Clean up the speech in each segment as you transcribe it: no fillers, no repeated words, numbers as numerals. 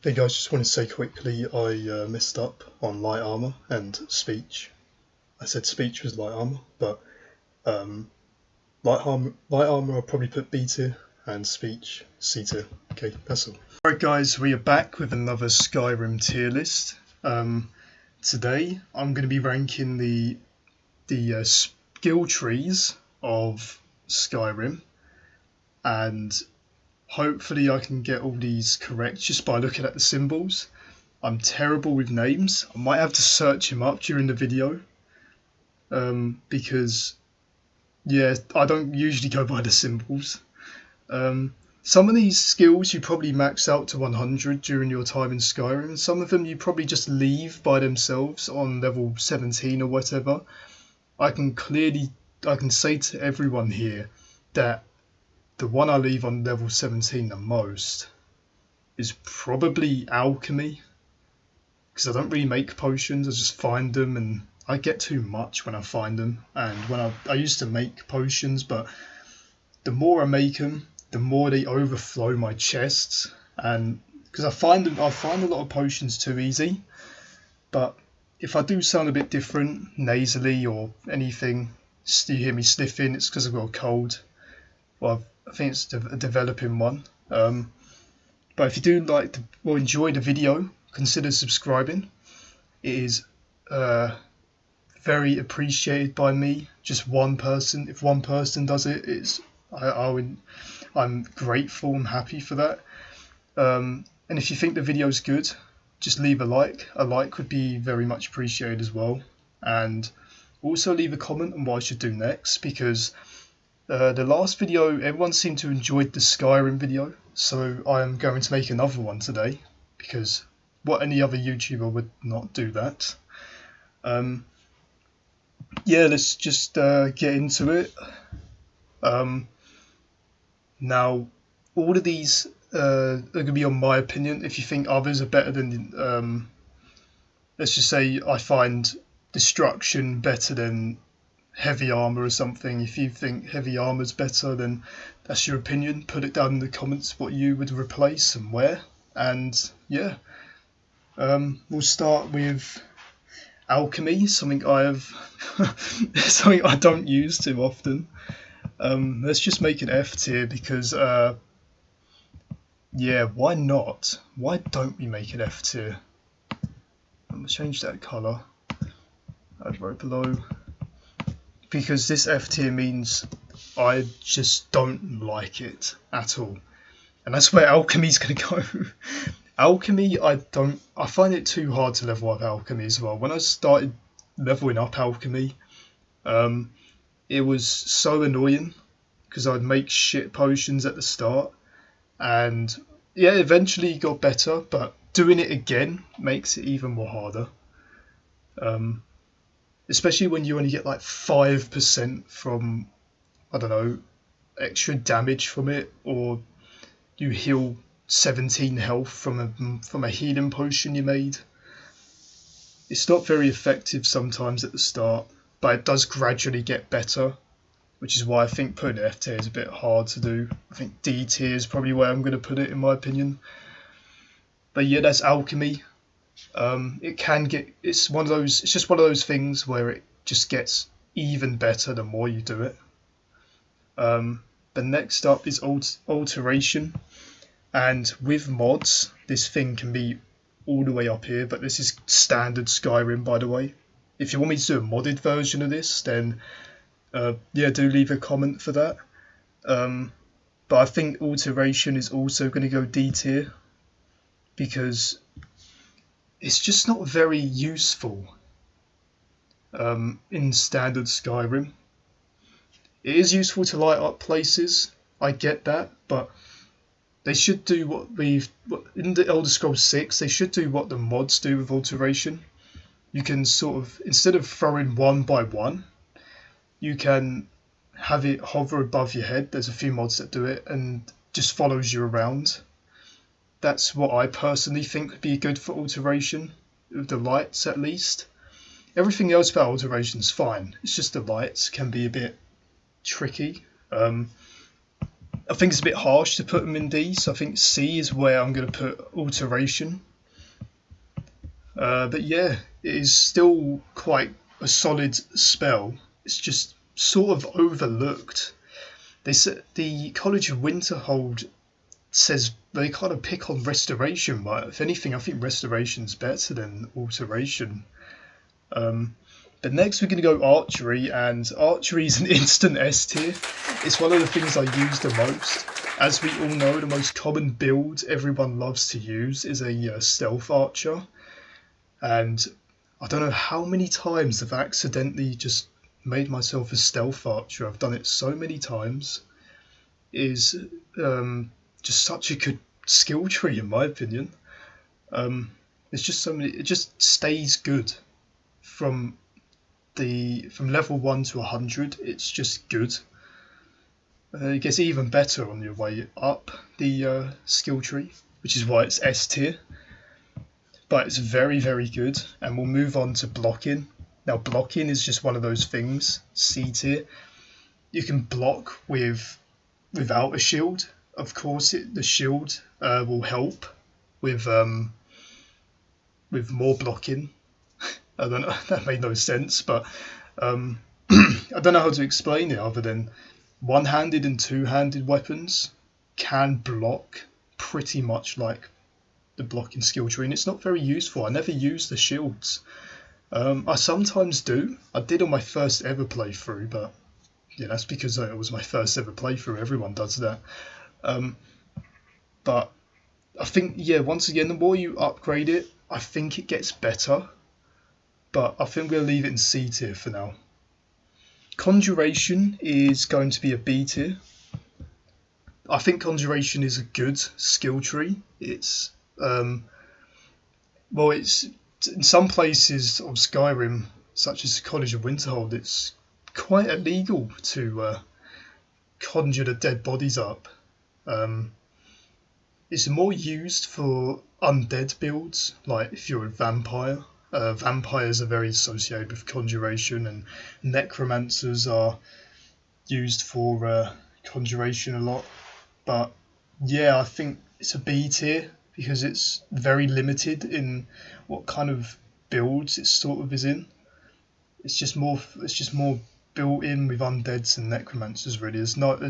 Hey guys, just want to say quickly I messed up on light armor and speech. I said speech was light armor, but light armor I'll probably put B tier and speech C tier. Okay, that's all. Alright guys, we are back with another Skyrim tier list. Today I'm going to be ranking the skill trees of Skyrim, and hopefully I can get all these correct just by looking at the symbols. I'm terrible with names. I might have to search him up during the video because, yeah, I don't usually go by the symbols. Some of these skills you probably max out to 100 during your time in Skyrim. Some of them you probably just leave by themselves on level 17 or whatever. I can say to everyone here that the one I leave on level 17 the most is probably Alchemy, because I don't really make potions. I just find them, and I get too much when I find them. And when I used to make potions, but the more I make them, the more they overflow my chests. And because I find a lot of potions too easy, but if I do sound a bit different, nasally or anything, you hear me sniffing, it's because I've got a cold. Well, I think it's a developing one. But if you do enjoy the video, consider subscribing. It is very appreciated by me. Just one person. If one person does it, I'm grateful. I'm happy for that. And if you think the video is good, just leave a like. A like would be very much appreciated as well. And also leave a comment on what I should do next, because the last video, everyone seemed to enjoy the Skyrim video, so I am going to make another one today, because what any other YouTuber would not do that. Yeah, let's just get into it. Now, all of these are going to be on my opinion. If you think others are better than, let's just say I find destruction better than heavy armor or something. If you think heavy armor's better, then that's your opinion. Put it down in the comments what you would replace and where. And yeah, we'll start with Alchemy, something I don't use too often. Let's just make it F tier because yeah, why not? Why don't we make it F tier? I'm gonna change that color. Add right below. Because this F tier means I just don't like it at all. And that's where Alchemy's going to go. Alchemy, I find it too hard to level up Alchemy as well. When I started leveling up Alchemy, it was so annoying because I'd make shit potions at the start. And yeah, eventually it got better, but doing it again makes it even more harder. Especially when you only get like 5% from, I don't know, extra damage from it, or you heal 17 health from a healing potion you made. It's not very effective sometimes at the start, but it does gradually get better, which is why I think putting it F tier is a bit hard to do. I think D tier is probably where I'm going to put it in my opinion. But yeah, that's Alchemy. It's just one of those things where it just gets even better the more you do it. But next up is Alteration, and with mods this thing can be all the way up here, but this is standard Skyrim, by the way. If you want me to do a modded version of this, then yeah, do leave a comment for that. But I think Alteration is also going to go D tier, because it's just not very useful in standard Skyrim. It is useful to light up places, I get that, but they should do in the Elder Scrolls 6, they should do what the mods do with Alteration. You can sort of, instead of throwing one by one, you can have it hover above your head. There's a few mods that do it, and just follows you around. That's what I personally think would be good for Alteration, with the lights at least. Everything else about Alteration is fine. It's just the lights can be a bit tricky. I think it's a bit harsh to put them in D, so I think C is where I'm going to put Alteration. But yeah, it is still quite a solid spell. It's just sort of overlooked. They said the College of Winterhold says they kind of pick on Restoration, but if anything, I think Restoration's better than Alteration. But next we're going to go Archery, and Archery is an instant S tier. It's one of the things I use the most. As we all know, the most common build everyone loves to use is a stealth archer. And I don't know how many times I've accidentally just made myself a stealth archer. I've done it so many times. It is just such a good skill tree in my opinion. It's just so many. It just stays good from level 1 to 100. It's just good. It gets even better on your way up the skill tree, which is why it's S tier. But it's very, very good. And we'll move on to blocking. Now, blocking is just one of those things, C tier. You can block without a shield. Of course, the shield will help with more blocking. I don't know, that made no sense, but I don't know how to explain it other than one-handed and two-handed weapons can block pretty much like the blocking skill tree, and it's not very useful. I never use the shields. I sometimes do. I did on my first ever playthrough, but yeah, that's because it was my first ever playthrough. Everyone does that. But I think, yeah, once again, the more you upgrade it, I think it gets better. But I think we'll leave it in C tier for now. Conjuration is going to be a B tier. I think Conjuration is a good skill tree. It's it's in some places of Skyrim, such as the College of Winterhold, it's quite illegal to conjure the dead bodies up. It's more used for undead builds, like if you're a vampire. Vampires are very associated with Conjuration, and necromancers are used for Conjuration a lot. But yeah, I think it's a B tier because it's very limited in what kind of builds it sort of is in. It's just more built in with undeads and necromancers. Really, it's not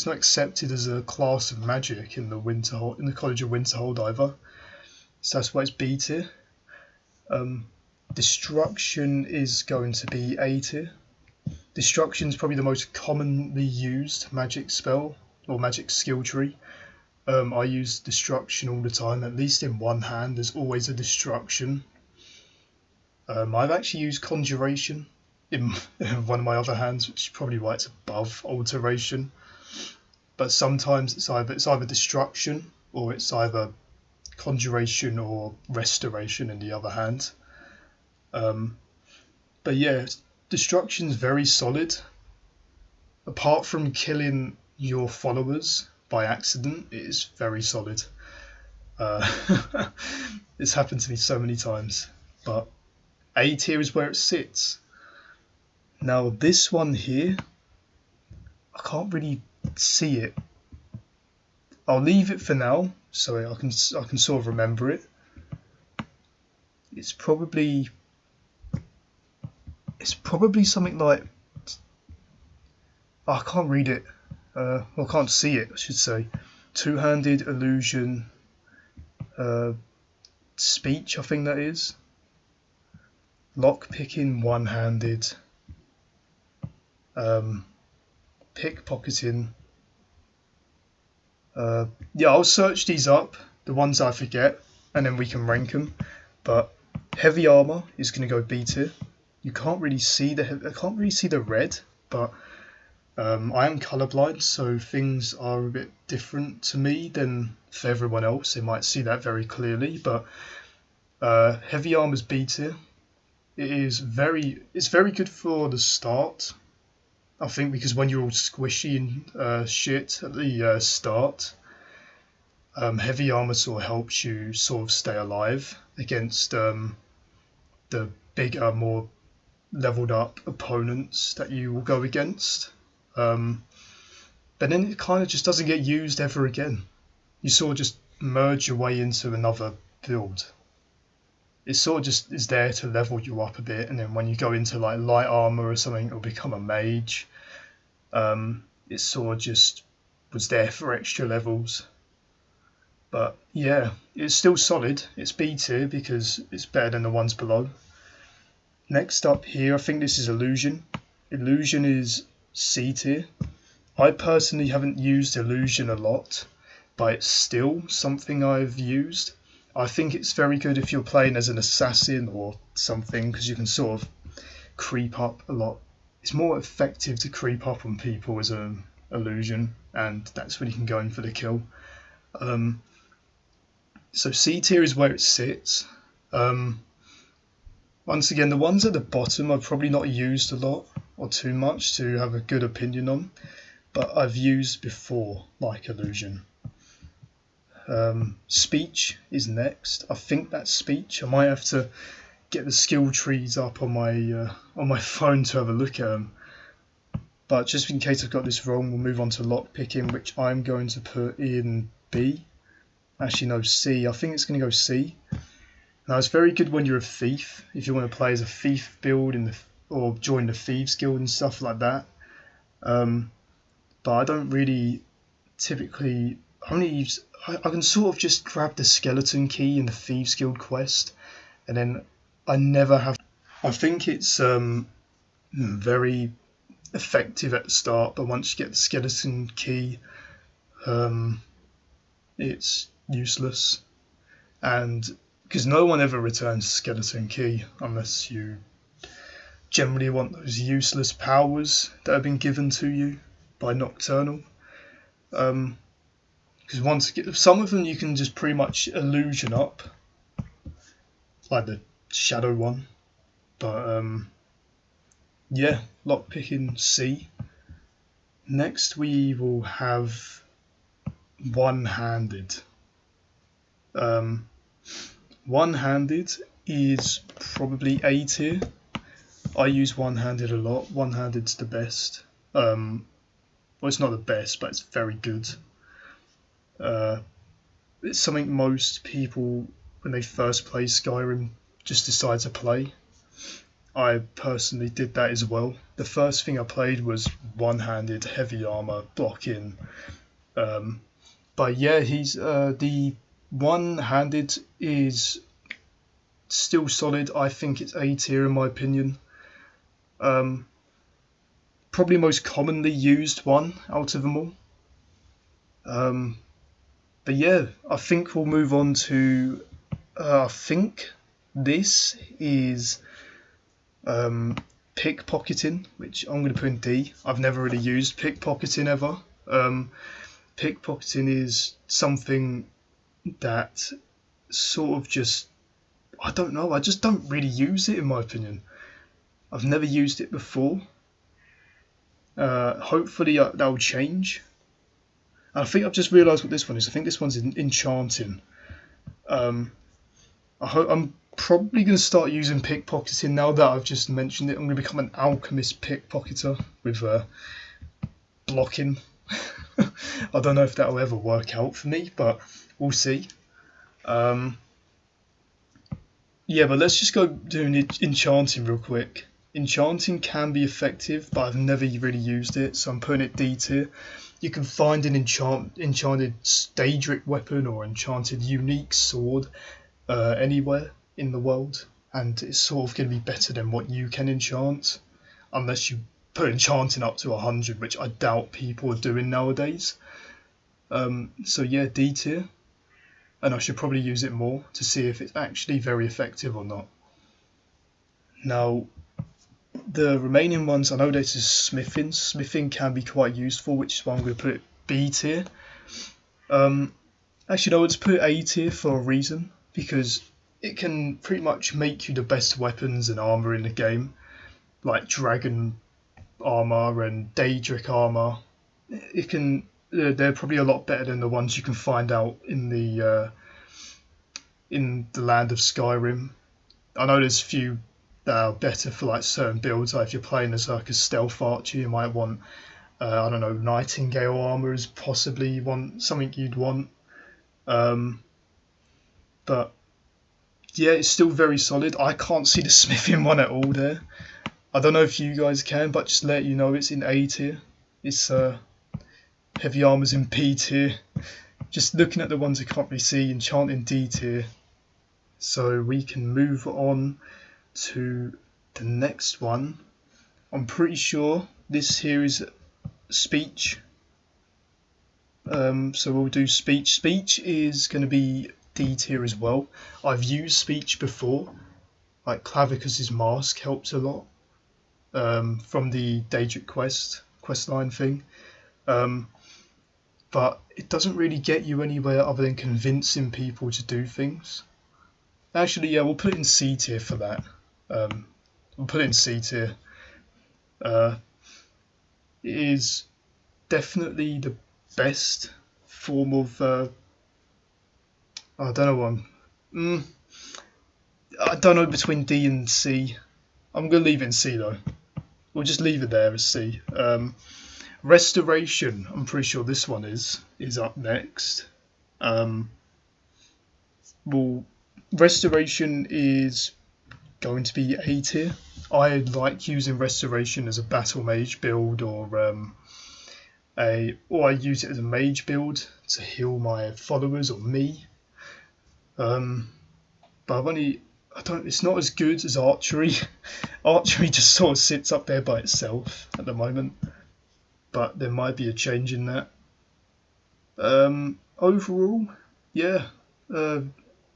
accepted as a class of magic in the College of Winterhold either. So that's why it's B tier. Destruction is going to be A tier. Destruction is probably the most commonly used magic spell or magic skill tree. I use Destruction all the time, at least in one hand. There's always a Destruction. I've actually used Conjuration in one of my other hands, which is probably why it's above Alteration. But sometimes it's either Destruction or it's either Conjuration or Restoration in the other hand. But yeah, Destruction's very solid. Apart from killing your followers by accident, it is very solid. It's happened to me so many times. But A tier is where it sits. Now this one here, I can't really see it. I'll leave it for now, so I can sort of remember it. It's probably something like, I can't read it. I can't see it, I should say. Two-handed illusion, speech, I think that is. Lockpicking, one-handed. Pickpocketing. Yeah, I'll search these up, the ones I forget, and then we can rank them. But heavy armor is going to go B tier. I can't really see the red, but I am colorblind, so things are a bit different to me than for everyone else. They might see that very clearly, but heavy armor's B tier. It's very good for the start, I think, because when you're all squishy and shit at the start, heavy armor sort of helps you sort of stay alive against the bigger, more leveled up opponents that you will go against. But but then it kind of just doesn't get used ever again. You sort of just merge your way into another build. It sort of just is there to level you up a bit, and then when you go into like light armor or something, it'll become a mage. It sort of just was there for extra levels. But yeah, it's still solid. It's B tier because it's better than the ones below. Next up here, I think this is Illusion. Illusion is C tier. I personally haven't used Illusion a lot, but it's still something I've used. I think it's very good if you're playing as an assassin or something, because you can sort of creep up a lot. It's more effective to creep up on people as an illusion, and that's when you can go in for the kill. So C tier is where it sits. Once again, the ones at the bottom I've probably not used a lot or too much to have a good opinion on, but I've used before, like Illusion. Speech is next. I think that's Speech. I might have to get the skill trees up on my phone to have a look at them. But just in case I've got this wrong, we'll move on to Lockpicking, which I'm going to put in B. Actually, no, C. I think it's going to go C. Now, it's very good when you're a thief, if you want to play as a thief build or join the Thieves Guild and stuff like that. But I don't really typically only use. I can sort of just grab the skeleton key in the Thieves Guild quest, and then I never have. I think it's very effective at the start, but once you get the skeleton key, it's useless. And because no one ever returns skeleton key unless you generally want those useless powers that have been given to you by Nocturnal. Because some of them you can just pretty much illusion up, like the shadow one. But yeah, Lockpicking C. Next we will have One-Handed. One-Handed is probably A tier. I use One-Handed a lot. One-Handed's the best. Well, it's not the best, but it's very good. It's something most people, when they first play Skyrim, just decide to play. I personally did that as well. The first thing I played was One-Handed, heavy armor, blocking. But yeah, he's the One-Handed is still solid. I think it's A tier in my opinion. Probably most commonly used one out of them all. But yeah, I think we'll move on to. I think this is Pickpocketing, which I'm going to put in D. I've never really used Pickpocketing ever. Pickpocketing is something that sort of just, I don't know, I just don't really use it in my opinion. I've never used it before. Hopefully that'll change. I think I've just realised what this one is. I think this one's Enchanting. I'm probably going to start using Pickpocketing now that I've just mentioned it. I'm going to become an alchemist pickpocketer with blocking. I don't know if that'll ever work out for me, but we'll see. Yeah, but let's just go doing Enchanting real quick. Enchanting can be effective, but I've never really used it, so I'm putting it D tier. You can find an enchanted Daedric weapon or enchanted unique sword anywhere in the world, and it's sort of going to be better than what you can enchant, unless you put enchanting up to 100, which I doubt people are doing nowadays. So yeah, D tier, and I should probably use it more to see if it's actually very effective or not. Now, the remaining ones, I know this is Smithing. Smithing can be quite useful, which is why I'm going to put it B tier. Actually, no, let's put it A tier for a reason, because it can pretty much make you the best weapons and armour in the game, like dragon armour and Daedric armour. It can, they're probably a lot better than the ones you can find out in the land of Skyrim. I know there's a few that are better for like certain builds. Like if you're playing as like a stealth archer, you might want I don't know, Nightingale armor is possibly something you'd want. But yeah, it's still very solid. I can't see the smithing one at all there. I don't know if you guys can, but just let you know it's in A tier. It's heavy armor's in B tier. Just looking at the ones I can't really see, enchanting D tier. So we can move on to the next one. I'm pretty sure this here is speech. So we'll do speech. Speech is going to be D tier as well. I've used speech before. Like Clavicus's mask helps a lot from the Daedric questline thing. But it doesn't really get you anywhere other than convincing people to do things. Actually, yeah, we'll put it in C tier for that. We'll put it in C tier. It is definitely the best form of I don't know I don't know between D and C. I'm gonna leave it in C though. We'll just leave it there as C. Restoration, I'm pretty sure this one is up next. Well, Restoration is going to be A tier. I like using Restoration as a battle mage build, or I use it as a mage build to heal my followers or me. But it's not as good as Archery. Archery just sort of sits up there by itself at the moment, but there might be a change in that. Overall, yeah,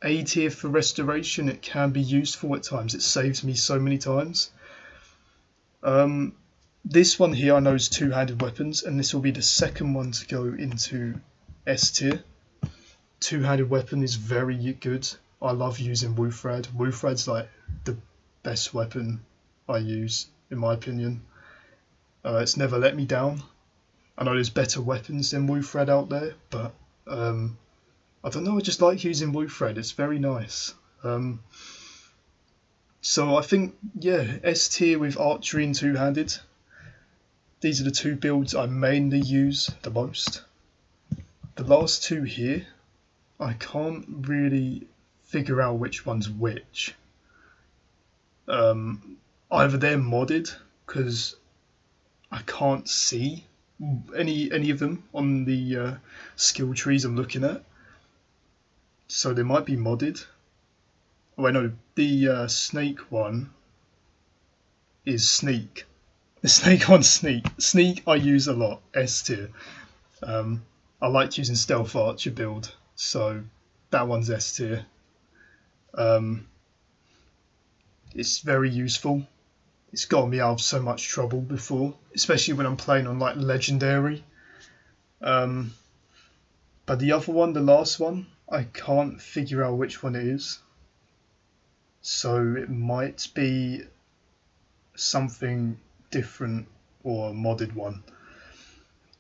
A tier for Restoration. It can be useful at times. It saves me so many times. This one here I know is two-handed weapons, and this will be the second one to go into S tier. Two-handed weapon is very good. I love using Wolfrad. Wolfrad's like the best weapon I use, in my opinion. It's never let me down. I know there's better weapons than Wolfrad out there, but I don't know, I just like using Wolfrad. It's very nice. So I think, yeah, S tier with Archery and two-handed. These are the two builds I mainly use the most. The last two here, I can't really figure out which one's which. Either they're modded, because I can't see any of them on the skill trees I'm looking at. So they might be modded. Oh, I know the snake one is sneak. The snake one's sneak. Sneak I use a lot, S tier. I like using stealth archer build, so that one's S tier. It's very useful. It's got me out of so much trouble before, especially when I'm playing on like legendary. But the other one, the last one, I can't figure out which one it is. So it might be something different or a modded one.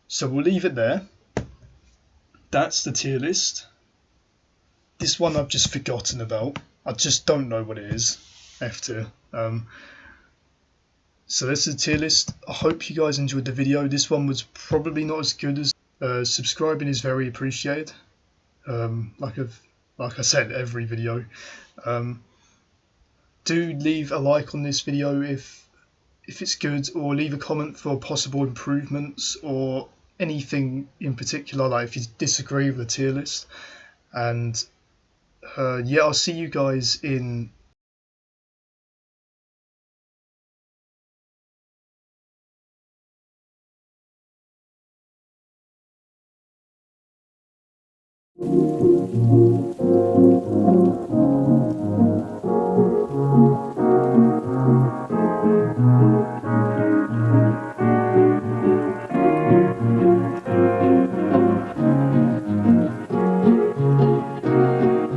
So we'll leave it there. That's the tier list. This one I've just forgotten about. I just don't know what it is. F tier. So that's the tier list. I hope you guys enjoyed the video. This one was probably not as good as subscribing is very appreciated. Like I said, every video. Do leave a like on this video if it's good, or leave a comment for possible improvements or anything in particular, like if you disagree with the tier list. And yeah, I'll see you guys in